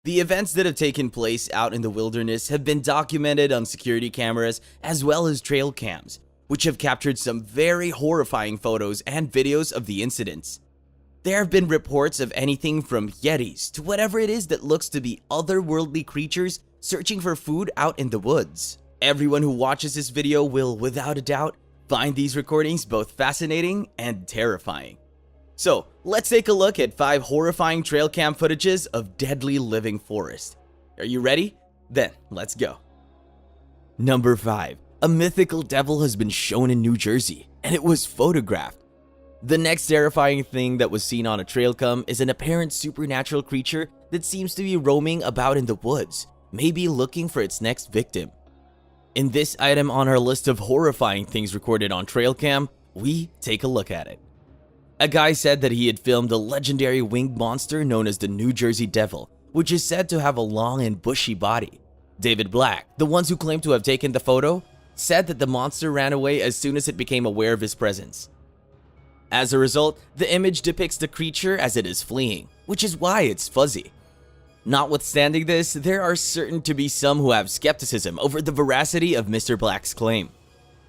The events that have taken place out in the wilderness have been documented on security cameras as well as trail cams, which have captured some very horrifying photos and videos of the incidents. There have been reports of anything from yetis to whatever it is that looks to be otherworldly creatures searching for food out in the woods. Everyone who watches this video will, without a doubt, find these recordings both fascinating and terrifying. So, let's take a look at 5 horrifying trail cam footages of deadly living forest. Are you ready? Then, let's go. Number 5. A mythical devil has been shown in New Jersey, and it was photographed. The next terrifying thing that was seen on a trail cam is an apparent supernatural creature that seems to be roaming about in the woods, maybe looking for its next victim. In this item on our list of horrifying things recorded on trail cam, we take a look at it. A guy said that he had filmed a legendary winged monster known as the New Jersey Devil, which is said to have a long and bushy body. David Black, the ones who claimed to have taken the photo, said that the monster ran away as soon as it became aware of his presence. As a result, the image depicts the creature as it is fleeing, which is why it's fuzzy. Notwithstanding this, there are certain to be some who have skepticism over the veracity of Mr. Black's claim.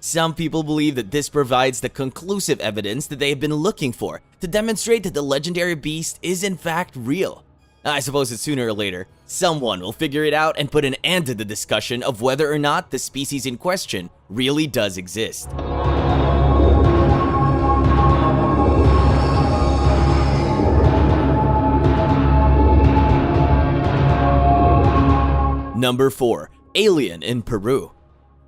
Some people believe that this provides the conclusive evidence that they have been looking for to demonstrate that the legendary beast is in fact real. I suppose that sooner or later, someone will figure it out and put an end to the discussion of whether or not the species in question really does exist. Number 4. Alien in Peru.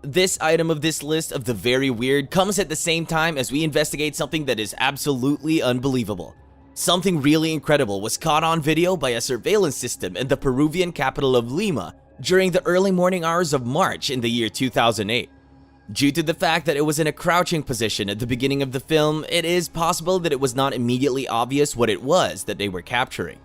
This item of this list of the very weird comes at the same time as we investigate something that is absolutely unbelievable. Something really incredible was caught on video by a surveillance system in the Peruvian capital of Lima during the early morning hours of March in the year 2008. Due to the fact that it was in a crouching position at the beginning of the film, it is possible that it was not immediately obvious what it was that they were capturing.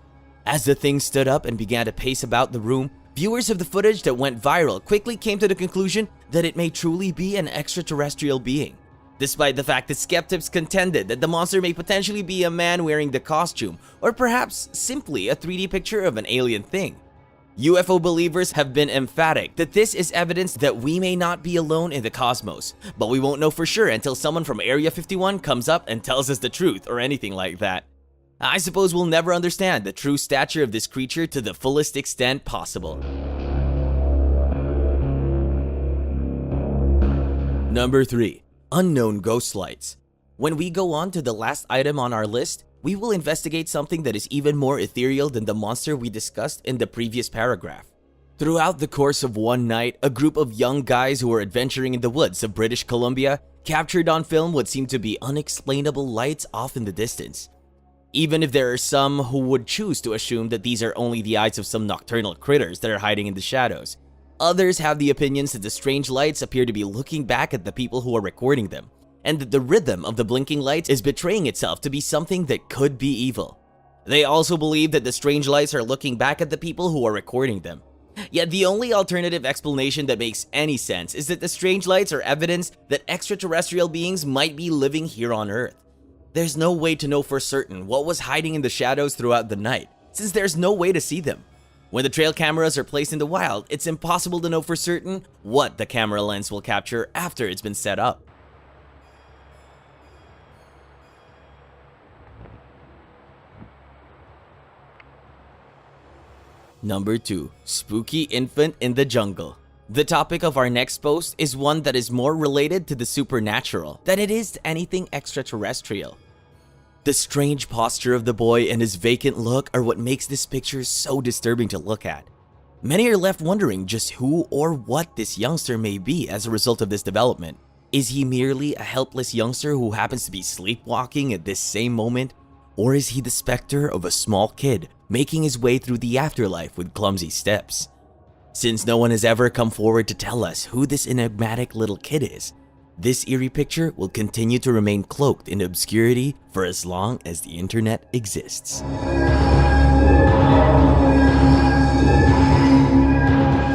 As the thing stood up and began to pace about the room, viewers of the footage that went viral quickly came to the conclusion that it may truly be an extraterrestrial being. Despite the fact that skeptics contended that the monster may potentially be a man wearing the costume, or perhaps simply a 3D picture of an alien thing. UFO believers have been emphatic that this is evidence that we may not be alone in the cosmos, but we won't know for sure until someone from Area 51 comes up and tells us the truth or anything like that. I suppose we'll never understand the true stature of this creature to the fullest extent possible. Number 3. Unknown ghost lights. When we go on to the last item on our list, we will investigate something that is even more ethereal than the monster we discussed in the previous paragraph. Throughout the course of one night, a group of young guys who were adventuring in the woods of British Columbia captured on film what seemed to be unexplainable lights off in the distance. Even if there are some who would choose to assume that these are only the eyes of some nocturnal critters that are hiding in the shadows, others have the opinions that the strange lights appear to be looking back at the people who are recording them, and that the rhythm of the blinking lights is betraying itself to be something that could be evil. They also believe that the strange lights are looking back at the people who are recording them. Yet the only alternative explanation that makes any sense is that the strange lights are evidence that extraterrestrial beings might be living here on Earth. There's no way to know for certain what was hiding in the shadows throughout the night, since there's no way to see them. When the trail cameras are placed in the wild, it's impossible to know for certain what the camera lens will capture after it's been set up. Number 2. Spooky infant in the jungle. The topic of our next post is one that is more related to the supernatural than it is to anything extraterrestrial. The strange posture of the boy and his vacant look are what makes this picture so disturbing to look at. Many are left wondering just who or what this youngster may be as a result of this development. Is he merely a helpless youngster who happens to be sleepwalking at this same moment? Or is he the specter of a small kid making his way through the afterlife with clumsy steps? Since no one has ever come forward to tell us who this enigmatic little kid is, this eerie picture will continue to remain cloaked in obscurity for as long as the internet exists.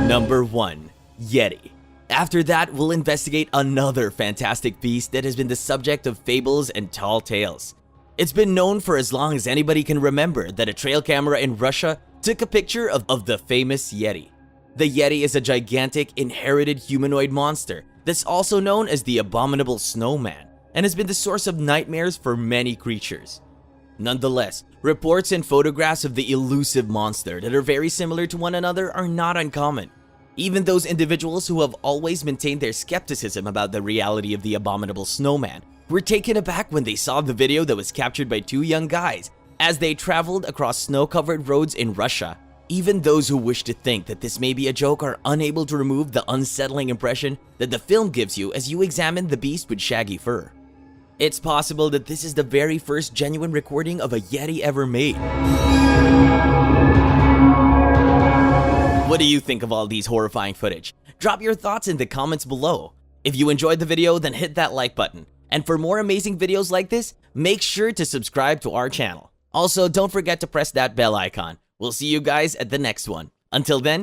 Number 1. Yeti. After that, we'll investigate another fantastic beast that has been the subject of fables and tall tales. It's been known for as long as anybody can remember that a trail camera in Russia took a picture of the famous Yeti. The Yeti is a gigantic, inherited humanoid monster that's also known as the Abominable Snowman and has been the source of nightmares for many creatures. Nonetheless, reports and photographs of the elusive monster that are very similar to one another are not uncommon. Even those individuals who have always maintained their skepticism about the reality of the Abominable Snowman were taken aback when they saw the video that was captured by two young guys as they traveled across snow-covered roads in Russia. Even those who wish to think that this may be a joke are unable to remove the unsettling impression that the film gives you as you examine the beast with shaggy fur. It's possible that this is the very first genuine recording of a Yeti ever made. What do you think of all these horrifying footage? Drop your thoughts in the comments below. If you enjoyed the video, then hit that like button. And for more amazing videos like this, make sure to subscribe to our channel. Also, don't forget to press that bell icon. We'll see you guys at the next one. Until then,